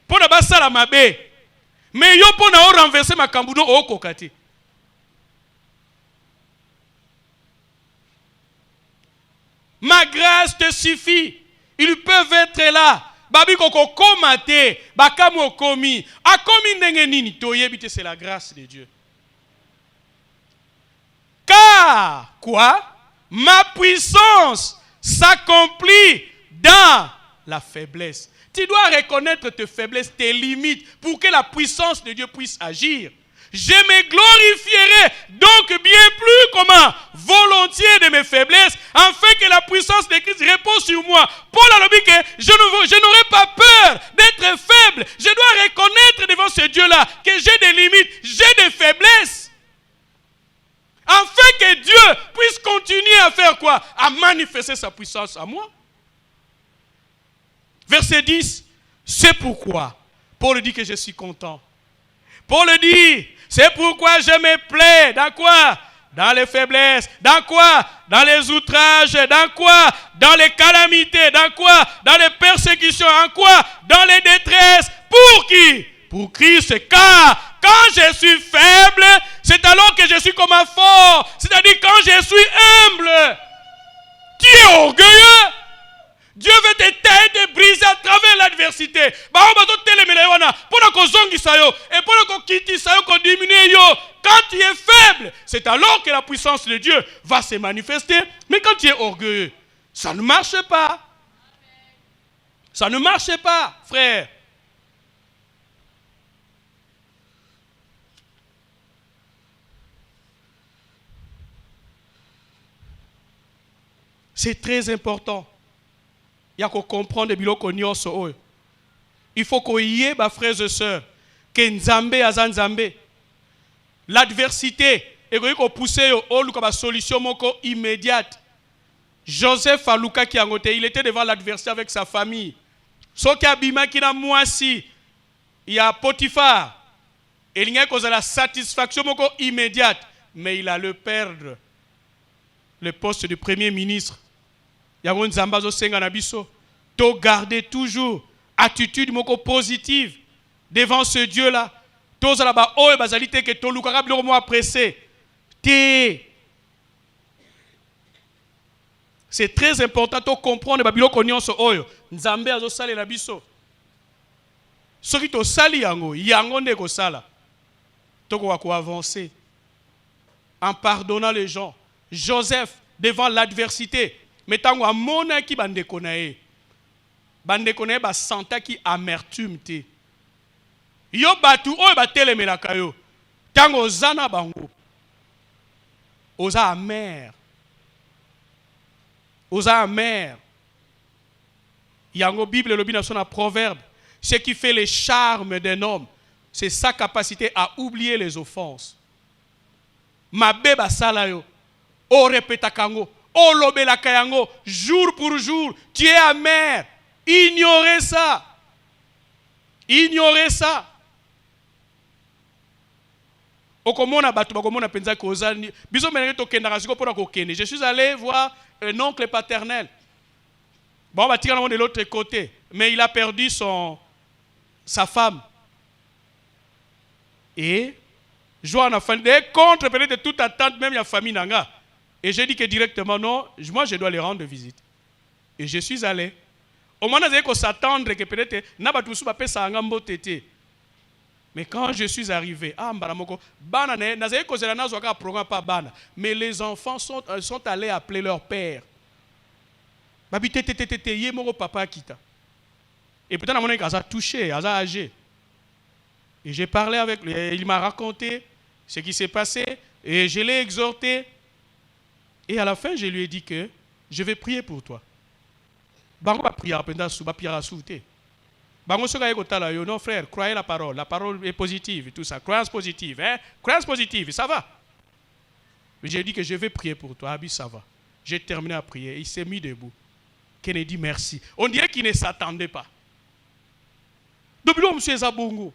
pona ba sala mabe. Mais yo pona o renverser makambudo o kokati. Ma grâce te suffit. Ils peuvent être là. Babi koko komate, bakamu komi. A komi ndenge nini to yebite c'est la grâce de Dieu. Car, quoi? Ma puissance s'accomplit dans la faiblesse. Tu dois reconnaître tes faiblesses, tes limites, pour que la puissance de Dieu puisse agir. Je me glorifierai donc bien plus comment? Volontiers de mes faiblesses, afin que la puissance de Christ repose sur moi. Paul a dit que je n'aurai pas peur d'être faible. Je dois reconnaître devant ce Dieu-là que j'ai des limites, j'ai des faiblesses. Afin que Dieu puisse continuer à faire quoi? À manifester sa puissance à moi. Verset 10. C'est pourquoi Paul dit que je suis content. Paul dit, c'est pourquoi je me plais. Dans quoi? Dans les faiblesses. Dans quoi? Dans les outrages. Dans quoi? Dans les calamités. Dans quoi? Dans les persécutions. En quoi? Dans les détresses. Pour qui? Pour Christ. Car quand je suis faible, c'est alors que je suis comme un fort. C'est-à-dire quand je suis humble. Tu es orgueilleux. Dieu veut te briser à travers l'adversité. Et quand tu es faible, c'est alors que la puissance de Dieu va se manifester. Mais quand tu es orgueilleux, ça ne marche pas. Ça ne marche pas, frère. C'est très important. Il y a qu'on comprendre les biloko nyonso. Il faut qu'on y ait, mes frères et sœurs, que Nzambe aza Nzambe. L'adversité, et qu'on pousse à solution immédiate. Joseph Aluka qui a ngoté, il était devant l'adversité avec sa famille. Ce qui a bima qui n'a moisi, il y a Potiphar. Et il y a la satisfaction immédiate, mais il allait perdre le poste de premier ministre. Il y a un Zambazo Senganabiso. To garder toujours attitude positive devant ce Dieu-là. Tous là-bas, oh, bazalité que to lukaka bilo mo pressé. C'est très important de comprendre que biloko nyonso oyo Nzambe azo salela biso. Soki to sali yango nde ko sala. Toko ko avancer en pardonnant les gens. Joseph devant l'adversité, mettant à mona ki bandeko na ye. Bandeko na ye ba santa ki amertume te. Yo batu oyo batelemelaka yo. Tango ozana bango. Oza amer. Oza amer. Yango Bible lobi na son proverbe. Ce qui fait le charme d'un homme, c'est sa capacité à oublier les offenses. Mabe basala yo. O répéta kango. O lobela kayango. Jour pour jour. Tu es amer. Ignorez ça. Ignorez ça. Okomona batu bakomona penza kozani. Biso menere to kendaka siko pona kokende. Je suis allé voir un oncle paternel. Bon, bah, tirant de l'autre côté. Mais il a perdu sa femme. Et, joie en famille, contre peut-être toute attente, même la famille nanga. Et j'ai dit que directement, non, moi je dois les rendre visite. Et je suis allé. Au moment où on s'attendre que peut-être, n'abatoussou va pas ça en tété. Mais quand je suis arrivé, mais les enfants sont allés appeler leur père. Et peut-être mon a touché, a âgé. Et j'ai parlé avec lui, il m'a raconté ce qui s'est passé, et je l'ai exhorté. Et à la fin, je lui ai dit que je vais prier pour toi. Bango va prier, non frère, croyez la parole est positive, tout ça, croyance positive, hein? Croyance positive, ça va. Mais j'ai dit que je vais prier pour toi, Abi, ça va. J'ai terminé à prier, il s'est mis debout. Kennedy, merci. On dirait qu'il ne s'attendait pas. Depuis là, monsieur Zabongo.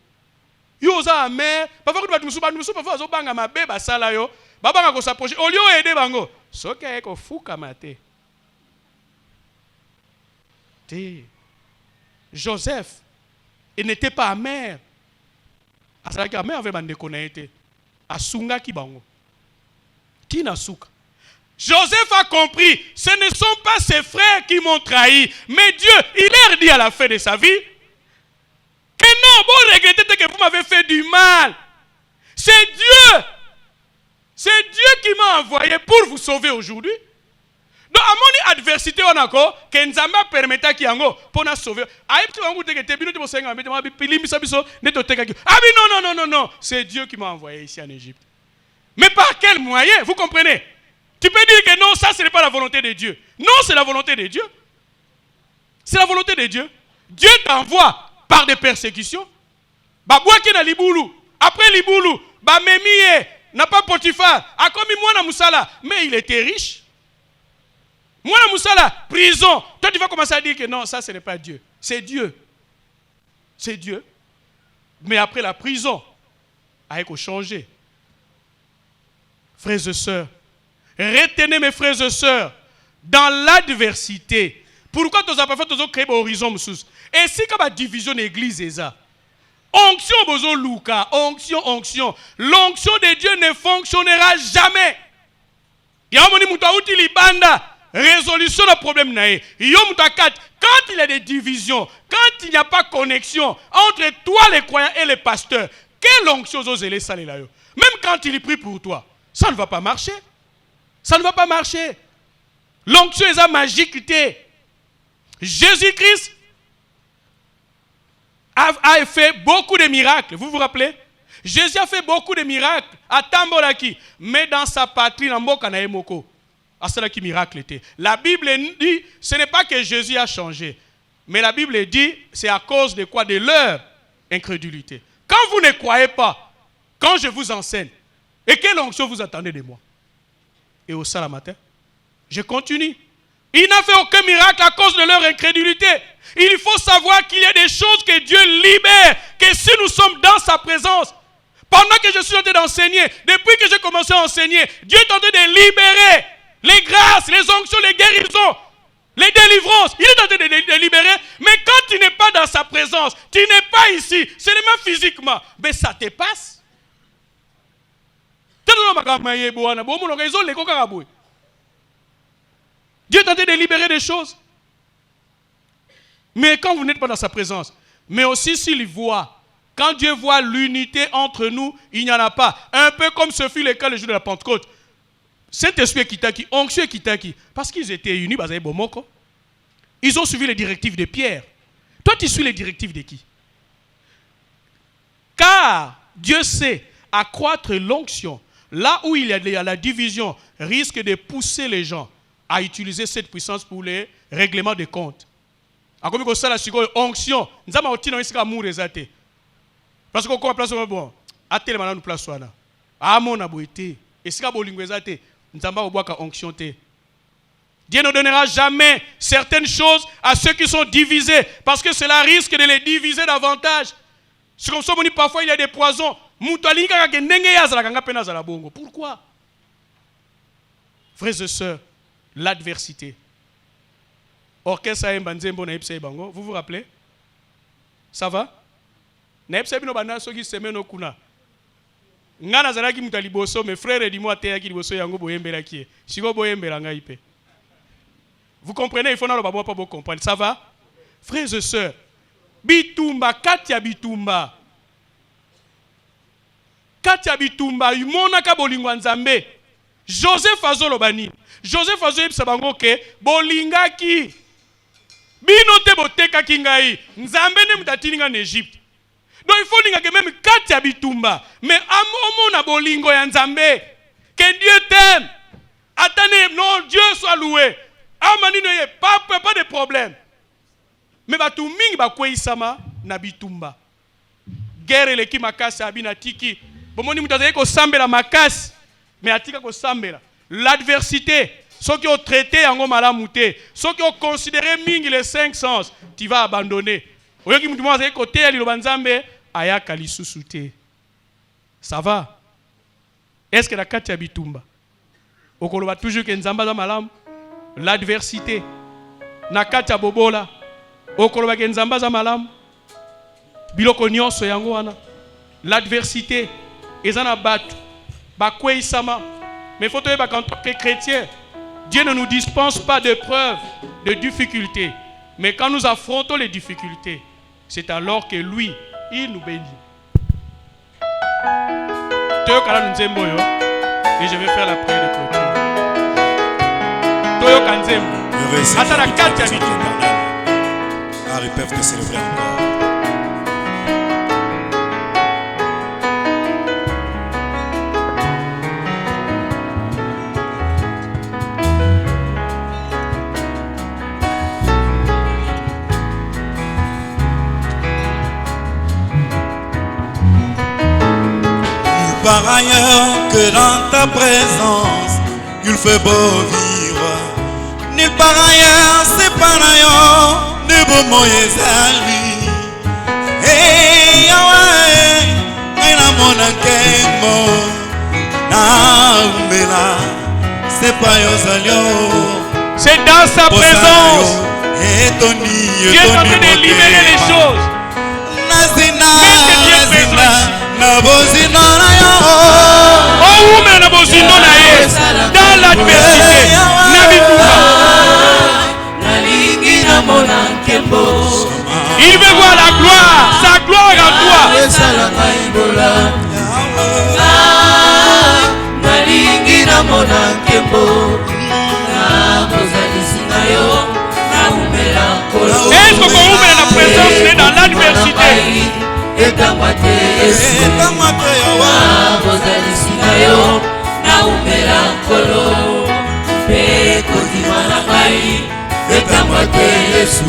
Yo za amer, parfois que tu parfois zo banga mabe basala yo, babanga ko s'approcher, au lieu aider bango. Soki ko fuka mate. Joseph, il n'était pas amer. Asalaki amer avec bandeko na été. Asunga ki bango. Qui n'a souka? Joseph a compris, ce ne sont pas ses frères qui m'ont trahi, mais Dieu, il leur dit à la fin de sa vie que non, vous regrettez que vous m'avez fait du mal. C'est Dieu. C'est Dieu qui m'a envoyé pour vous sauver aujourd'hui. Donc, à mon adversité, on a encore, que Nzamba permetta qui yango pour nous sauver. Ah non, c'est Dieu qui m'a envoyé ici en Égypte. Mais par quel moyen? Vous comprenez? Tu peux dire que non, ça ce n'est pas la volonté de Dieu. Non, c'est la volonté de Dieu. C'est la volonté de Dieu. Dieu t'envoie par des persécutions. Après Liboulou, Mémie n'a pas Potiphar, a commis Mouana Moussala, mais il était riche. Mouana Moussala, prison. Toi tu vas commencer à dire que non, ça ce n'est pas Dieu. C'est Dieu. C'est Dieu. Mais après la prison, il faut changer. Frères et sœurs, retenez mes frères et sœurs, dans l'adversité. Pourquoi tu as pas fait créer un horizon? Et si tu as une division de l'église, onction bozo luka, onction. L'onction de Dieu ne fonctionnera jamais. Il y a un mouta outi libanda, résolution du problème naé. Quand il y a des divisions, quand il n'y a pas connexion entre toi les croyants et les pasteurs, quelle onction ose les salés là? Même quand il prie pour toi, ça ne va pas marcher. Ça ne va pas marcher. L'onction est magique. Jésus-Christ a fait beaucoup de miracles. Vous vous rappelez? Jésus a fait beaucoup de miracles à Tambolaki, mais dans sa patrie, dans Mokanaemoko. À cela qui miracle était. La Bible dit, ce n'est pas que Jésus a changé, mais la Bible dit, c'est à cause de quoi? De leur incrédulité. Quand vous ne croyez pas, quand je vous enseigne, et quelle onction vous attendez de moi? Et au salam matin, je continue. Il n'a fait aucun miracle à cause de leur incrédulité. Il faut savoir qu'il y a des choses que Dieu libère, que si nous sommes dans sa présence, pendant que je suis en train d'enseigner, depuis que j'ai commencé à enseigner, Dieu est en train de libérer les grâces, les onctions, les guérisons, les délivrances. Il est en train de libérer, mais quand tu n'es pas dans sa présence, tu n'es pas ici, seulement physiquement, mais ça te passe. Dieu est en train de libérer des choses. Mais quand vous n'êtes pas dans sa présence, mais aussi s'il voit, quand Dieu voit l'unité entre nous, il n'y en a pas. Un peu comme ce fut le cas le jour de la Pentecôte. Saint-Esprit Kitaki, onction Kitaki, parce qu'ils étaient unis, ils ont suivi les directives de Pierre. Toi, tu suis les directives de qui? Car Dieu sait accroître l'onction. Là où il y a la division, risque de pousser les gens à utiliser cette puissance pour les règlements de comptes. Comme ça, la onction, nous avons aussi amour des athées. Parce qu'on a place bon, athée maintenant nous place là. Ah mon aboité. Et si bolingo des athées, nous avons boire onction té. Dieu ne donnera jamais certaines choses à ceux qui sont divisés, parce que cela risque de les diviser davantage. C'est comme ça que parfois il y a des poisons. Pourquoi? Frères et sœurs, l'adversité. Vous vous rappelez? Ça va? Mes frères et moi, vous comprenez? Il faut pas comprendre. Ça va? Frères et sœurs, Bitumba, Katia Bitumba. Katia Bitumba, Yumonaka Bolingwa Nzambe. Joseph Azolobani. Joseph Azolobani, ke Bolingaki. Binote Boteka Kingai. Nzambe ne mutatininga en Égypte. Donc il faut que même Katia Bitumba. Mais Amona Bolingo Nzambe. Que Dieu t'aime. Attendez, non, Dieu soit loué. Amani ne pas de problème. Mais Batumingi Bakweisama na Bitumba. Guerre le ki makasi abina tiki. Bomoni mutazaye ko sambela makasi. Mais atika ko sambela. L'adversité, ceux qui ont traité en malamouté, ceux qui ont considéré mingi les 5 sens, tu vas abandonner. Oyoki mutumo azaye ko te li lobanzambe ayaka lisusuté. Ça va? Est-ce que la Katia Bitumba okoloba toujours que nzamba za malam? L'adversité na Katia Bobola okoloba ke nzamba za malam? Biloko nyonso yango wana. L'adversité ezana batu bakweisama. Mais il faut que quand on est chrétien, Dieu ne nous dispense pas de preuves, de difficultés. Mais quand nous affrontons les difficultés, c'est alors que lui, il nous bénit. Et je vais faire la prière de clôture. Car ils peuvent te célébrer encore. Par ailleurs que dans ta présence, il fait beau vivre. Nulle part ailleurs, c'est par ailleurs, de beau moyens à lui. Hey, Yahweh, il a mon enquêtement. Nambela, c'est pas Yosalio. C'est dans sa présence. Et Tony, Dieu est en train de libérer les choses. Nazina, dans l'adversité, Yesu etango te yawa bozalisi na yo naumela nkolo mpe kondima na ngai etango te Yesu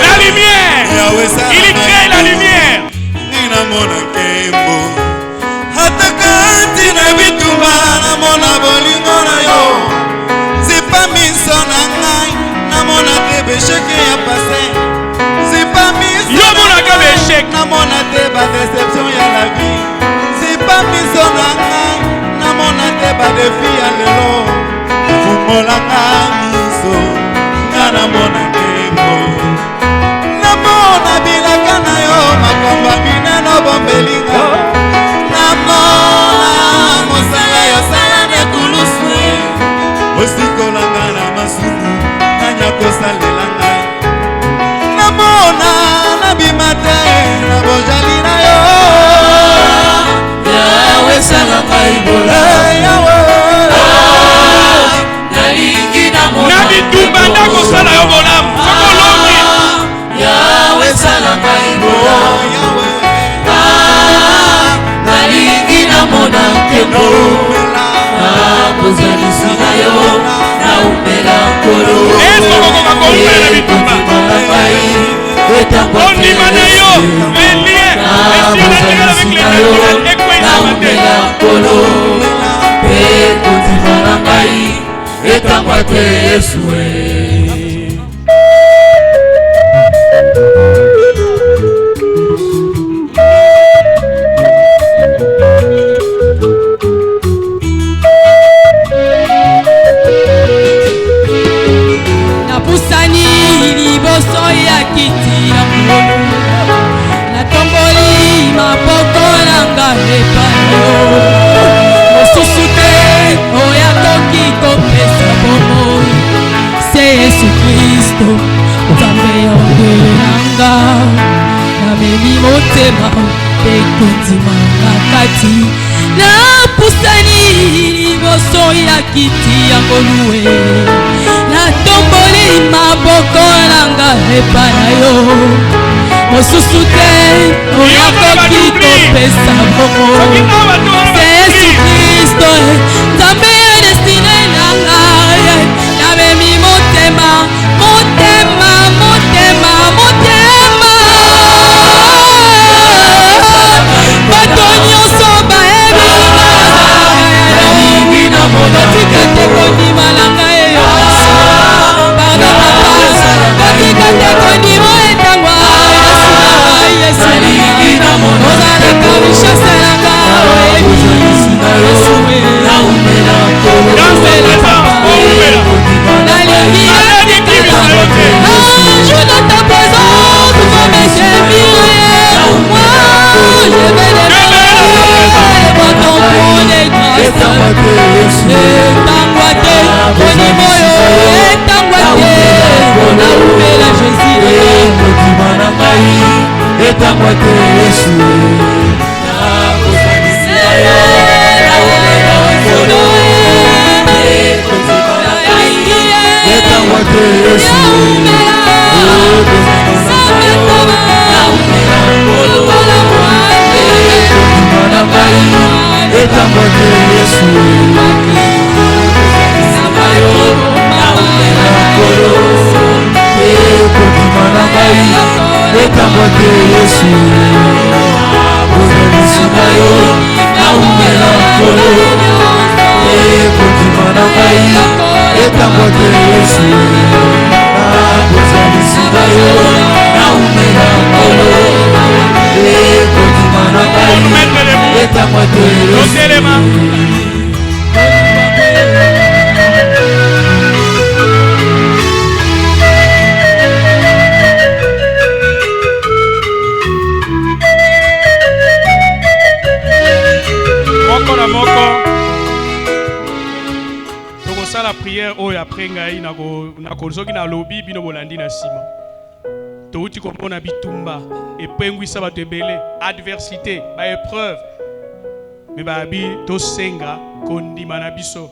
La lumière, il crée la lumière. Namona te ba déception ya la vie. C'est pas miso na ngai. Namona te ba défi ya lelo. Fungola nga miso. Nga namona tembo. Namona bilaka na yo makomba mineno bombelinga. Namona mosala yo sala ne kuluswe. Osikola nga na masumu. Nanya kosalela ngai. Namona nabimate na bojali na yo Yawe sala kaibola Yawe nalingi na mona Nabitumba ndako sala yo bolamu sokolongi Yawe sala kaibola Yawe nalingi na mona nkembo bozalisi na yo naumela nkolo Esokokoka koumela bitumba Ondima na yo, les liens, les naturels avec les naturels, naumela nkolo mpe kondima na ngai etango te Yesu napusani liboso ya kiti ya nkolo natomboli maboko nanga epai mosusu te oyo akoki kopesa bomoi se Yesu Kristo nzambe ya ongelanga namemi motema mpe kondima na kati napusani liboso ya kiti ya ngolue natomboli maboko nanga epai na yo mosusu te oyo akoki kopesa bomoi se Yesu Kristo nzambe ya destine na ngai namemi motema motema motema motema bato nyonso bayebi batika te kondima na ngai pardon papa batika te kondima etangwa Yesu ozalaka richesse na ngai je dans ta présence vous me gémir moi je vais les voir ton coup de grâce etangwate onimoyo etangwate naumela Jésus etangwate Yesu la prière oyo après ngai nako soki na lobby bino bolandi na sima. Touti komona bitumba epengwisa bato ebele adversité ba épreuve. Mais babi to senga kondima na biso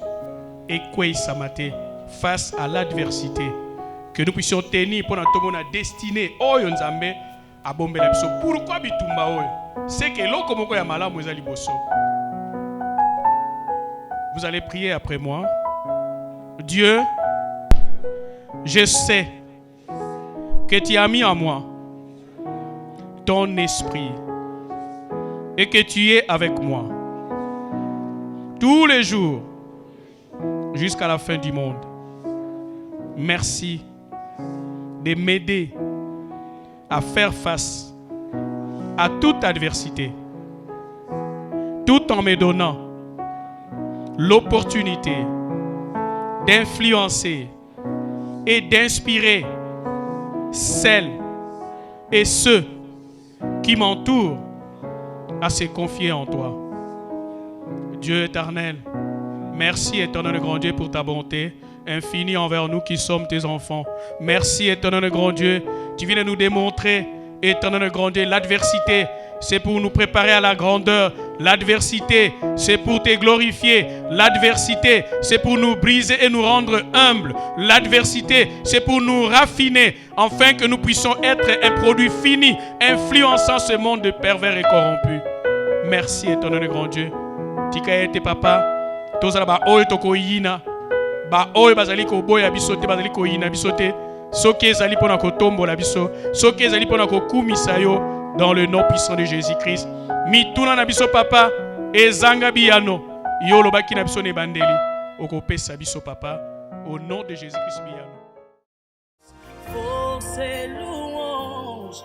ekweisa mate face à l'adversité. Que nous puissions tenir pour notre destinée oyo nzambe abombela biso. Pourquoi bitumba oyo? C'est que l'eau comme ya malamu ezali boso. Vous allez prier après moi. Dieu, je sais que tu as mis en moi ton esprit et que tu es avec moi tous les jours jusqu'à la fin du monde. Merci de m'aider à faire face à toute adversité, tout en me donnant l'opportunité d'influencer et d'inspirer celles et ceux qui m'entourent à se confier en toi. Dieu éternel, merci éternel grand Dieu pour ta bonté infinie envers nous qui sommes tes enfants. Merci éternel grand Dieu, tu viens de nous démontrer éternel grand Dieu, l'adversité c'est pour nous préparer à la grandeur. L'adversité, c'est pour te glorifier. L'adversité, c'est pour nous briser et nous rendre humbles. L'adversité, c'est pour nous raffiner, afin que nous puissions être un produit fini, influençant ce monde de pervers et corrompus. Merci, éternel grand Dieu. Tika ete papa, tozala ba oyo tokoyina, ba oyo bazali ko boya bisote, bazali ko yina bisote. Soki ezali pona ko tombola biso, soki ezali pona ko kumisa yo. Dans le nom puissant de Jésus-Christ. Mituna na biso papa, ezanga biyano, yolo baki na biso ne bandeli, okopesa biso papa, au nom de Jésus-Christ biyano. Pour ces louanges.